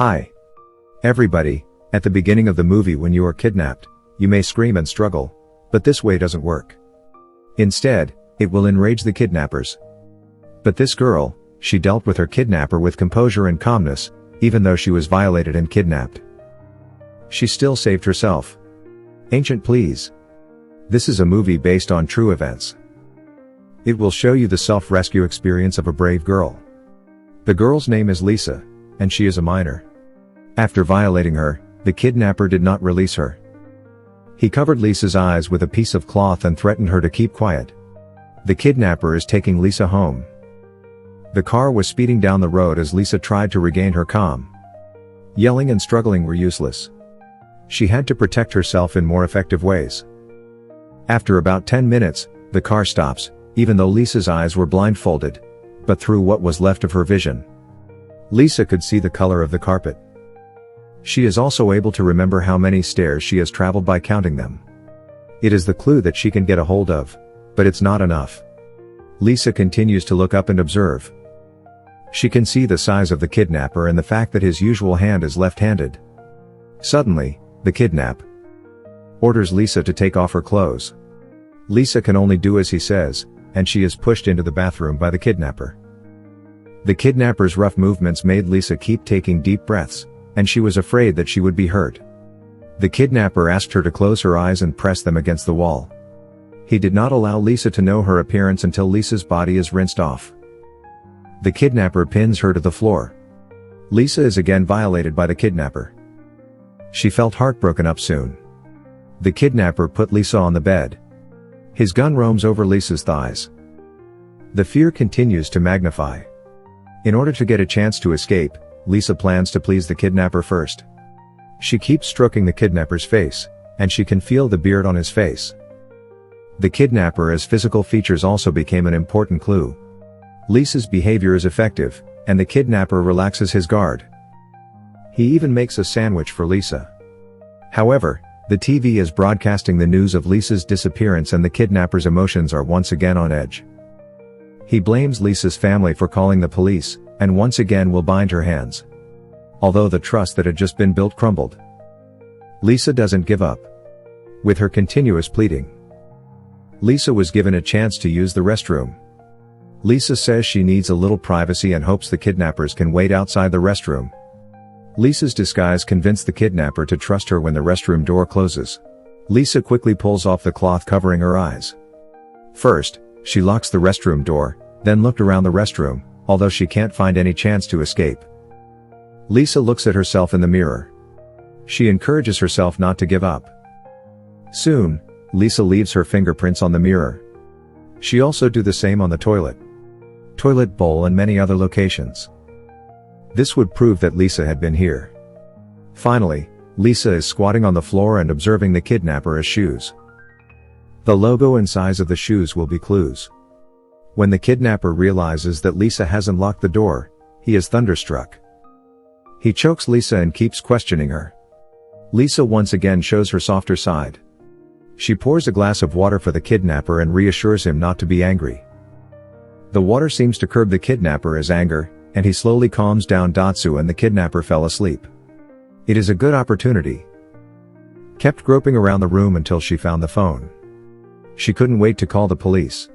Hi. Everybody, at the beginning of the movie when you are kidnapped, you may scream and struggle, but this way doesn't work. Instead, it will enrage the kidnappers. But this girl, she dealt with her kidnapper with composure and calmness, even though she was violated and kidnapped. She still saved herself. Ancient please. This is a movie based on true events. It will show you the self-rescue experience of a brave girl. The girl's name is Lisa, and she is a minor. After violating her, the kidnapper did not release her. He covered Lisa's eyes with a piece of cloth and threatened her to keep quiet. The kidnapper is taking Lisa home. The car was speeding down the road as Lisa tried to regain her calm. Yelling and struggling were useless. She had to protect herself in more effective ways. After about 10 minutes, the car stops, even though Lisa's eyes were blindfolded, but through what was left of her vision, Lisa could see the color of the carpet. She is also able to remember how many stairs she has traveled by counting them. It is the clue that she can get a hold of, but it's not enough. Lisa continues to look up and observe. She can see the size of the kidnapper and the fact that his usual hand is left-handed. Suddenly, the kidnapper orders Lisa to take off her clothes. Lisa can only do as he says, and she is pushed into the bathroom by the kidnapper. The kidnapper's rough movements made Lisa keep taking deep breaths, and she was afraid that she would be hurt. The kidnapper asked her to close her eyes and press them against the wall. He did not allow Lisa to know her appearance until Lisa's body is rinsed off. The kidnapper pins her to the floor. Lisa is again violated by the kidnapper. She felt heartbroken up soon. The kidnapper put Lisa on the bed. His gun roams over Lisa's thighs. The fear continues to magnify. In order to get a chance to escape, Lisa plans to please the kidnapper first. She keeps stroking the kidnapper's face, and she can feel the beard on his face. The kidnapper's physical features also became an important clue. Lisa's behavior is effective, and the kidnapper relaxes his guard. He even makes a sandwich for Lisa. However, the TV is broadcasting the news of Lisa's disappearance and the kidnapper's emotions are once again on edge. He blames Lisa's family for calling the police, and once again will bind her hands. Although the trust that had just been built crumbled, Lisa doesn't give up. With her continuous pleading, Lisa was given a chance to use the restroom. Lisa says she needs a little privacy and hopes the kidnappers can wait outside the restroom. Lisa's disguise convinced the kidnapper to trust her when the restroom door closes. Lisa quickly pulls off the cloth covering her eyes. First, she locks the restroom door, then looked around the restroom, although she can't find any chance to escape. Lisa looks at herself in the mirror. She encourages herself not to give up. Soon, Lisa leaves her fingerprints on the mirror. She also do the same on the toilet bowl and many other locations. This would prove that Lisa had been here. Finally, Lisa is squatting on the floor and observing the kidnapper's shoes. The logo and size of the shoes will be clues. When the kidnapper realizes that Lisa hasn't locked the door, he is thunderstruck. He chokes Lisa and keeps questioning her. Lisa once again shows her softer side. She pours a glass of water for the kidnapper and reassures him not to be angry. The water seems to curb the kidnapper's anger, and he slowly calms down. And the kidnapper fell asleep. It is a good opportunity. Kept groping around the room until she found the phone. She couldn't wait to call the police.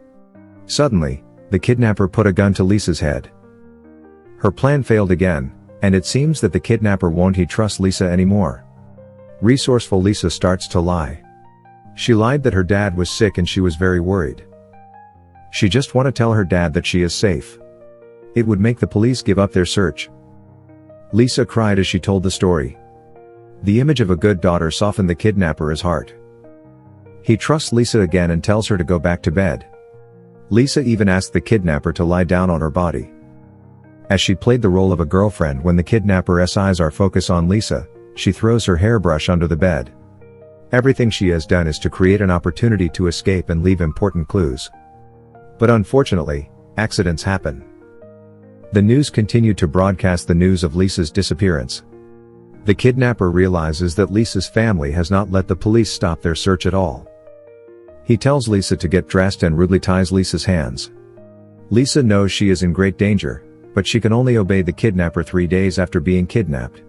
Suddenly, the kidnapper put a gun to Lisa's head. Her plan failed again, and it seems that the kidnapper won't trust Lisa anymore. Resourceful Lisa starts to lie. She lied that her dad was sick and she was very worried. She just want to tell her dad that she is safe. It would make the police give up their search. Lisa cried as she told the story. The image of a good daughter softened the kidnapper's heart. He trusts Lisa again and tells her to go back to bed. Lisa even asked the kidnapper to lie down on her body. As she played the role of a girlfriend when the kidnapper's eyes are focused on Lisa, she throws her hairbrush under the bed. Everything she has done is to create an opportunity to escape and leave important clues. But unfortunately, accidents happen. The news continued to broadcast the news of Lisa's disappearance. The kidnapper realizes that Lisa's family has not let the police stop their search at all. He tells Lisa to get dressed and rudely ties Lisa's hands. Lisa knows she is in great danger, but she can only obey the kidnapper 3 days after being kidnapped.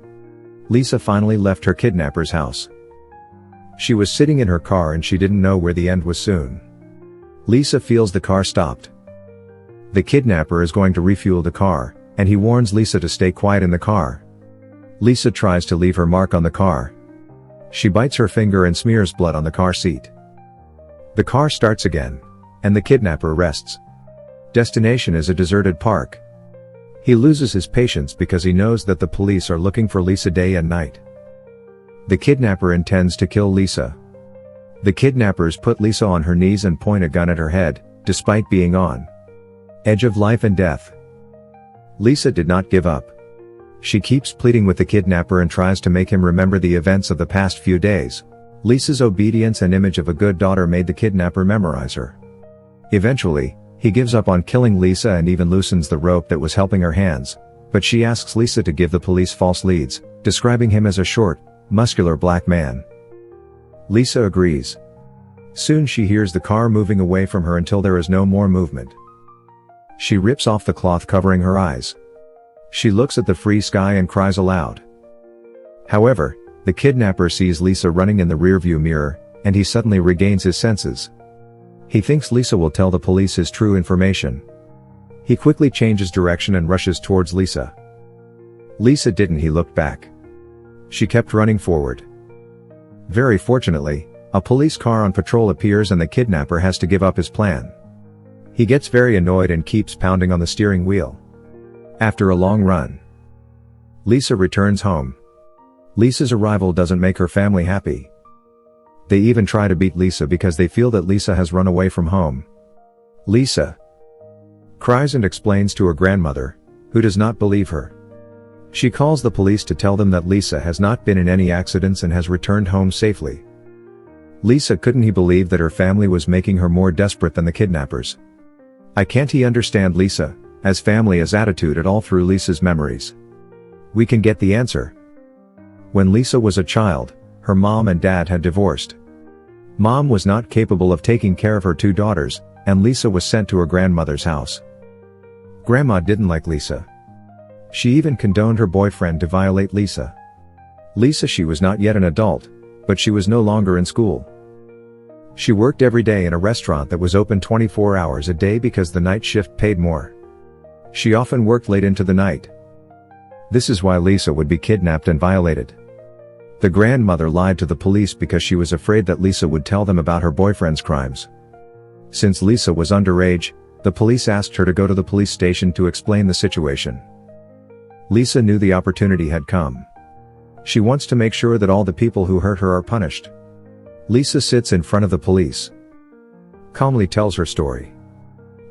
Lisa finally left her kidnapper's house. She was sitting in her car and she didn't know where the end was soon. Lisa feels the car stopped. The kidnapper is going to refuel the car, and he warns Lisa to stay quiet in the car. Lisa tries to leave her mark on the car. She bites her finger and smears blood on the car seat. The car starts again, and the kidnapper rests. Destination is a deserted park. He loses his patience because he knows that the police are looking for Lisa day and night. The kidnapper intends to kill Lisa. The kidnappers put Lisa on her knees and point a gun at her head, despite being on edge of life and death. Lisa did not give up. She keeps pleading with the kidnapper and tries to make him remember the events of the past few days. Lisa's obedience and image of a good daughter made the kidnapper memorize her. Eventually, he gives up on killing Lisa and even loosens the rope that was helping her hands, but she asks Lisa to give the police false leads, describing him as a short, muscular black man. Lisa agrees. Soon she hears the car moving away from her until there is no more movement. She rips off the cloth covering her eyes. She looks at the free sky and cries aloud. However, the kidnapper sees Lisa running in the rearview mirror, and he suddenly regains his senses. He thinks Lisa will tell the police his true information. He quickly changes direction and rushes towards Lisa. Lisa didn't. He looked back. She kept running forward. Very fortunately, a police car on patrol appears and the kidnapper has to give up his plan. He gets very annoyed and keeps pounding on the steering wheel. After a long run, Lisa returns home. Lisa's arrival doesn't make her family happy. They even try to beat Lisa because they feel that Lisa has run away from home. Lisa cries and explains to her grandmother, who does not believe her. She calls the police to tell them that Lisa has not been in any accidents and has returned home safely. Lisa couldn't believe that her family was making her more desperate than the kidnappers. I can't understand Lisa, as family as attitude at all through Lisa's memories. We can get the answer. When Lisa was a child, her mom and dad had divorced. Mom was not capable of taking care of her two daughters, and Lisa was sent to her grandmother's house. Grandma didn't like Lisa. She even condoned her boyfriend to violate Lisa. She was not yet an adult, but she was no longer in school. She worked every day in a restaurant that was open 24 hours a day because the night shift paid more. She often worked late into the night. This is why Lisa would be kidnapped and violated. The grandmother lied to the police because she was afraid that Lisa would tell them about her boyfriend's crimes. Since Lisa was underage, the police asked her to go to the police station to explain the situation. Lisa knew the opportunity had come. She wants to make sure that all the people who hurt her are punished. Lisa sits in front of the police. Calmly tells her story.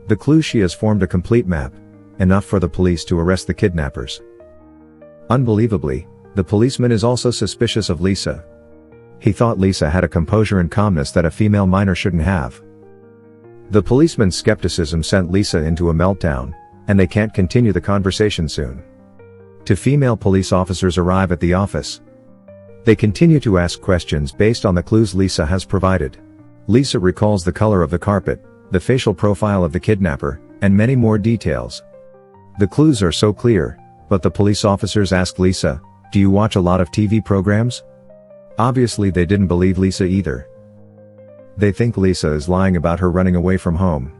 The clue: she has formed a complete map, enough for the police to arrest the kidnappers. Unbelievably, the policeman is also suspicious of Lisa. He thought Lisa had a composure and calmness that a female minor shouldn't have. The policeman's skepticism sent Lisa into a meltdown, and they can't continue the conversation soon. Two female police officers arrive at the office. They continue to ask questions based on the clues Lisa has provided. Lisa recalls the color of the carpet, the facial profile of the kidnapper, and many more details. The clues are so clear, but the police officers ask Lisa, "Do you watch a lot of TV programs?" Obviously they didn't believe Lisa either. They think Lisa is lying about her running away from home.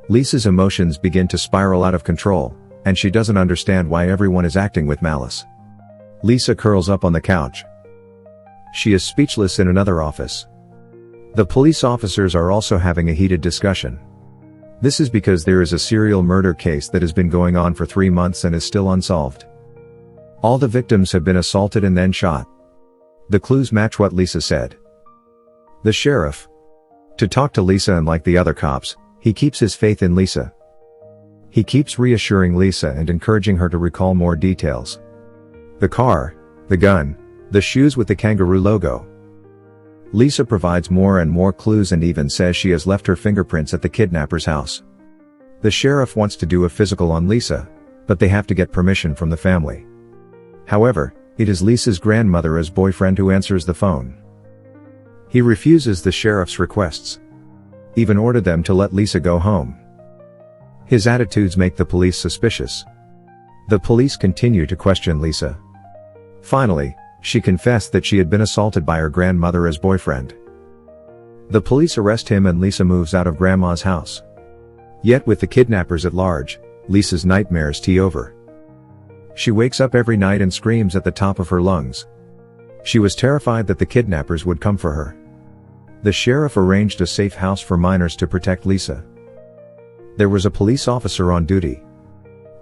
Lisa's emotions begin to spiral out of control, and she doesn't understand why everyone is acting with malice. Lisa curls up on the couch. She is speechless in another office. The police officers are also having a heated discussion. This is because there is a serial murder case that has been going on for 3 months and is still unsolved. All the victims have been assaulted and then shot. The clues match what Lisa said. The sheriff to talk to Lisa, and like the other cops, he keeps his faith in Lisa. He keeps reassuring Lisa and encouraging her to recall more details. The car, the gun, the shoes with the kangaroo logo. Lisa provides more and more clues and even says she has left her fingerprints at the kidnapper's house. The sheriff wants to do a physical on Lisa, but they have to get permission from the family. However, it is Lisa's grandmother's boyfriend who answers the phone. He refuses the sheriff's requests. Even ordered them to let Lisa go home. His attitudes make the police suspicious. The police continue to question Lisa. Finally, She confessed that she had been assaulted by her grandmother as boyfriend. The police arrest him and Lisa moves out of Grandma's house. Yet with the kidnappers at large, Lisa's nightmares tee over. She wakes up every night and screams at the top of her lungs. She was terrified that the kidnappers would come for her. The sheriff arranged a safe house for minors to protect Lisa. There was a police officer on duty.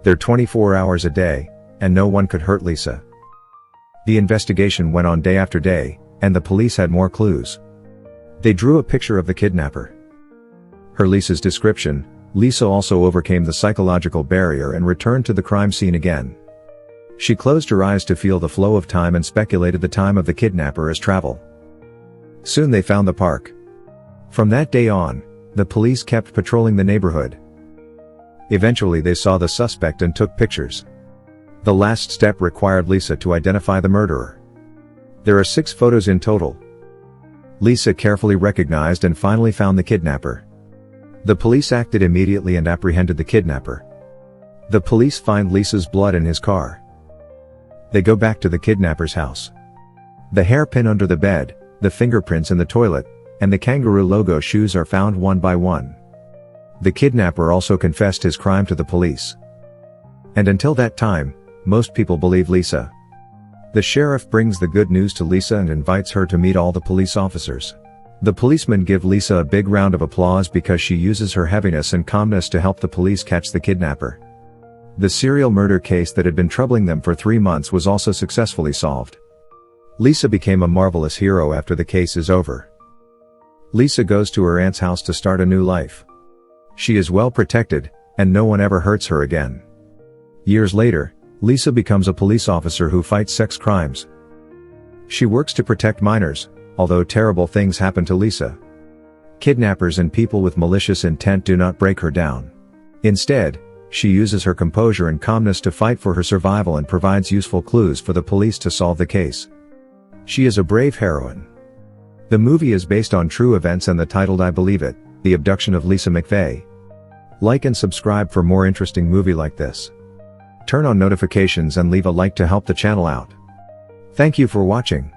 There 24 hours a day, and no one could hurt Lisa. The investigation went on day after day, and the police had more clues. They drew a picture of the kidnapper. Per Lisa's description, Lisa also overcame the psychological barrier and returned to the crime scene again. She closed her eyes to feel the flow of time and speculated the time of the kidnapper as travel. Soon they found the park. From that day on, the police kept patrolling the neighborhood. Eventually they saw the suspect and took pictures. The last step required Lisa to identify the murderer. There are 6 photos in total. Lisa carefully recognized and finally found the kidnapper. The police acted immediately and apprehended the kidnapper. The police find Lisa's blood in his car. They go back to the kidnapper's house. The hairpin under the bed, the fingerprints in the toilet, and the kangaroo logo shoes are found one by one. The kidnapper also confessed his crime to the police. And until that time, most people believe Lisa. The sheriff brings the good news to Lisa and invites her to meet all the police officers. The policemen give Lisa a big round of applause because she uses her heaviness and calmness to help the police catch the kidnapper. The serial murder case that had been troubling them for 3 months was also successfully solved. Lisa became a marvelous hero after the case is over. Lisa goes to her aunt's house to start a new life. She is well protected, and no one ever hurts her again. Years later, Lisa becomes a police officer who fights sex crimes. She works to protect minors, although terrible things happen to Lisa. Kidnappers and people with malicious intent do not break her down. Instead, she uses her composure and calmness to fight for her survival and provides useful clues for the police to solve the case. She is a brave heroine. The movie is based on true events and the title I Believe It, The Abduction of Lisa McVey. Like and subscribe for more interesting movie like this. Turn on notifications and leave a like to help the channel out. Thank you for watching.